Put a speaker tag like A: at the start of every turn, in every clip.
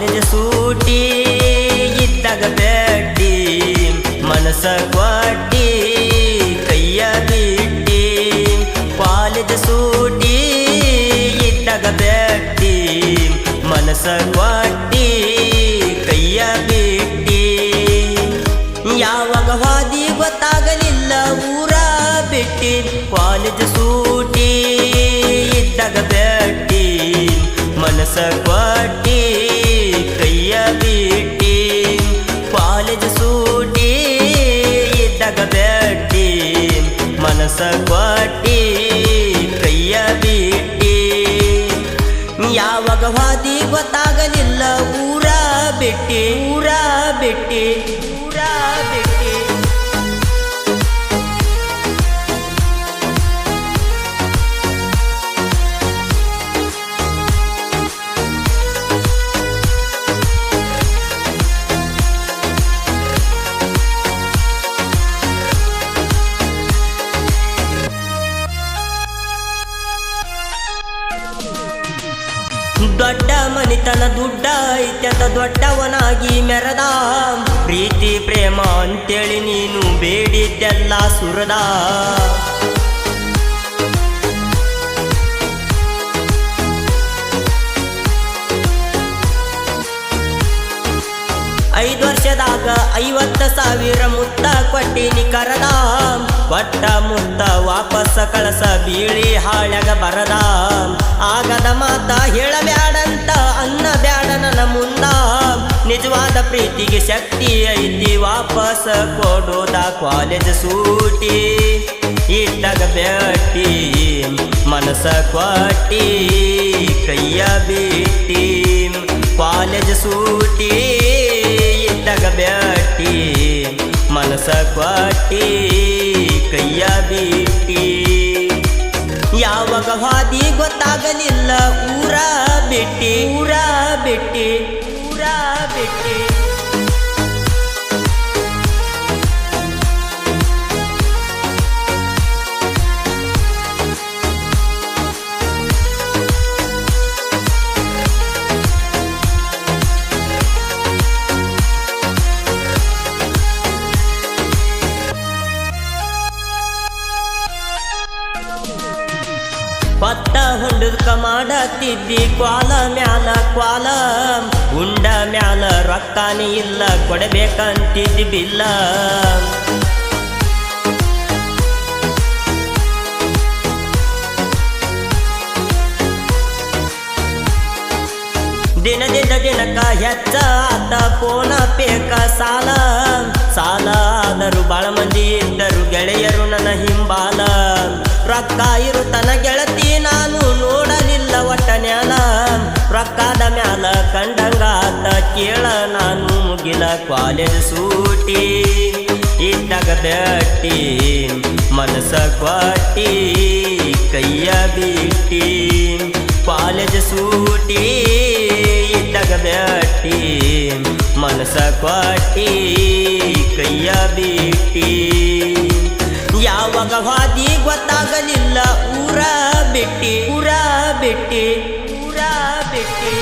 A: college ಸೂಟಿ ಇದ್ದಾಗ ಬೆಟ್ಟಿ ಮನಸ ಕೊಟ್ಟಿ ಕೈಯ ಬಿಟ್ಟಿ ಕಾಲೇಜ್ ಸೂಟಿ ಇದ್ದಾಗ ಬೆಟ್ಟಿ ಮನಸ ಕೊಟ್ಟಿ ಕೈಯ ಬಿಟ್ಟಿ ಯಾವಾಗ ಹಾದಿ ಗೊತ್ತಾಗಲಿಲ್ಲ ಊರ ಬಿಟ್ಟಿ ಕಾಲೇಜ್ ಸೂಟಿ ಇದ್ದಾಗ ಬೆಟ್ಟಿ ಮನಸ ಕೊಟ್ಟಿ ಕೈಯ ಬಿಟ್ಟಿ ಕಾಲೇಜ್ ಸೂಟಿ ಇದ್ದಾಗ ಬೆಟ್ಟಿ ಮನಸ ಕೊಟ್ಟಿ ಕೈಯ ಬಿಟ್ಟಿ ಯಾವಾಗ ಹಾದಿ ಗೊತ್ತಾಗಲಿಲ್ಲ ಊರ ಬಿಟ್ಟಿ ಊರ ಬಿಟ್ಟಿ ಊರ ಬಿಟ್ಟಿ ದೊಡ್ಡ ಮನಿತನ ದುಡ್ಡ ಐತ್ಯತ ದೊಡ್ಡವನಾಗಿ ಮೆರದ ಪ್ರೀತಿ ಪ್ರೇಮ ಅಂತೇಳಿ ನೀನು ಬೇಡಿದ್ದೆಲ್ಲ ಸುರದ ಐದು ವರ್ಷದಾಗ 50,000 ಮುತ್ತ ಕೊಟ್ಟಿನಿ ಕರದ ಕೊಟ್ಟ ಮುತ್ತ ವಾಪಸ್ ಕಳಸ ಬೀಳಿ ಹಾಳ್ಯಾಗ ಬರದ ಆಗದ ಮಾತ ಹೇಳಬ್ಯಾಡಂತ ಅನ್ನ ಬ್ಯಾಡ ನನ್ನ ಮುಂದ ನಿಜವಾದ ಪ್ರೀತಿಗೆ ಶಕ್ತಿ ಐತಿ ವಾಪಸ್ ಕೊಡೋದ ಕಾಲೇಜ್ ಸೂಟಿ ಇದ್ದಾಗ ಬೆಟ್ಟಿ ಮನಸ ಕೊಟ್ಟಿ ಕೈಯ ಬಿಟ್ಟಿ ಕಾಲೇಜ್ ಸೂಟಿ ಇದ್ದಾಗ ಬೆಟ್ಟಿ ಮನಸ ಕೊಟ್ಟಿ ಕೈಯ ಬಿಟ್ಟಿ ಯಾವಾಗ ಹಾದಿ ಗೊತ್ತಾಗಲಿಲ್ಲ ಊರ ಬಿಟ್ಟಿ ಊರ ಬಿಟ್ಟಿ ಊರ ಬಿಟ್ಟಿ ಪತ್ತ ಹೊಂಡದ್ಕ ಮಾಡತ್ತಿದ್ದಿ ಕ್ವಾಲ ಮ್ಯಾಲ ಕ್ವಾಲ ಉಂಡ ಮ್ಯಾಲ ರೊಕ್ಕನೇ ಇಲ್ಲ ಕೊಡಬೇಕಂತಿದ್ದಿ ಬಿಲ್ಲ ದಿನದಿಂದ ದಿನಕ್ಕ ಹೆಚ್ಚ ಆತ ಫೋನ ಪೇಕ ಸಾಲ ಸಾಲ ಆದರೂ ಬಾಳ ಮಂದಿ ಇದ್ದರು ಗೆಳೆಯರು ನನ್ನ ಹಿಂಬಾಲ ರೊಕ್ಕ ಇರುತನ ಗೆಳತಿ ನಾನು ನೋಡಲಿಲ್ಲ ಒಟ್ಟನ್ಯಾಲ ರೊಕ್ಕದ ಮ್ಯಾಲ ಕಂಡಂಗಾತ ಕೇಳ ನಾನು ಮುಗಿಲ ಕಾಲೇಜ್ ಸೂಟಿ ಇದ್ದಾಗ ಬೆಟ್ಟಿ ಮನಸ ಕೊಟ್ಟಿ ಕೈಯ ಬಿಟ್ಟಿ ಕಾಲೇಜ್ ಸೂಟಿ ಇದ್ದಾಗ ಬೆಟ್ಟಿ ಮನಸ ಕೊಟ್ಟಿ ಕೈಯ ಬಿಟ್ಟಿ ಯಾವಾಗ ಹಾದಿ ಗೊತ್ತಾಗಲಿಲ್ಲ ಊರ ಬಿಟ್ಟಿ ಊರ ಬಿಟ್ಟಿ ಊರ ಬಿಟ್ಟಿ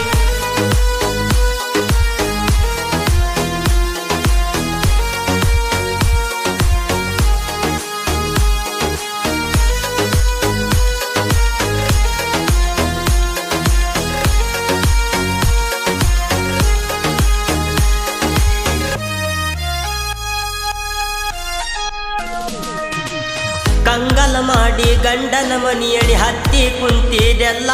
A: ಕಂಗಲ ಮಾಡಿ ಗಂಡನ ಮನಿಯಡಿ ಹತ್ತಿ ಕುಂತಿದೆಲ್ಲ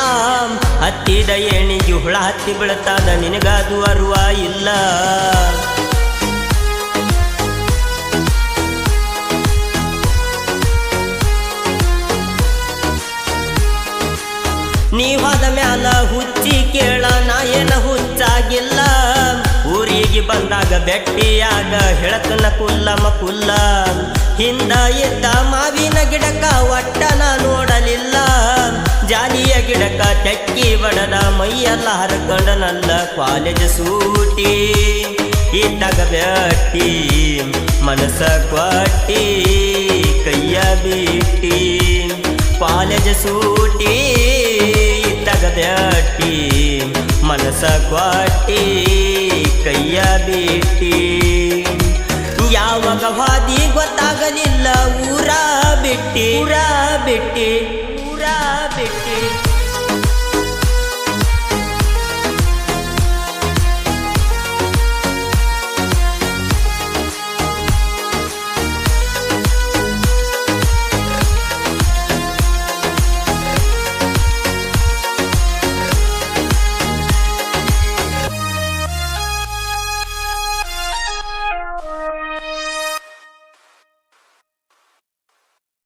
A: ಹತ್ತಿದ ಎಣಿಗೆ ಹುಳ ಹತ್ತಿ ಬೀಳ್ತದ ನಿನಗದು ಅರುವ ಇಲ್ಲ ನೀವಾದ ಮ್ಯಾಲ ಹುಚ್ಚಿ ಕೇಳ ನಾ ಏನ ಹುಚ್ಚಾಗಿಲ್ಲ ಊರಿಗೆ ಬಂದಾಗ ಬೆಟ್ಟಿಯಾಗ ಹೇಳತನ ಕುಲ್ಲಮ ಕುಲ್ಲ ಹಿಂದ ಇದ್ದ ಮಾವಿನ ಗಿಡಕ ಒಟ್ಟ ನಾ ನೋಡಲಿಲ್ಲ ಜಾಲಿಯ ಗಿಡಕ ತೆಕ್ಕಿ ಬಡದ ಮೈಯೆಲ್ಲ ಹರ್ಕೊಂಡನಲ್ಲ ಕಾಲೇಜ್ ಸೂಟಿ ಇದ್ದಾಗ ಬೆಟ್ಟಿ ಮನಸ ಕೊಟ್ಟಿ ಕೈಯ ಬಿಟ್ಟಿ ಕಾಲೇಜ್ ಸೂಟಿ ಇದ್ದಾಗ ಬೆಟ್ಟಿ ಮನಸ ಕ್ವಾಟಿ ಕೈಯ ಬಿಟ್ಟಿ ಯಾವಾಗ ಹಾದಿ ಗೊತ್ತಾಗಲಿಲ್ಲ ಊರ ಬಿಟ್ಟಿ ಊರ ಬಿಟ್ಟಿ ಊರ ಬಿಟ್ಟಿ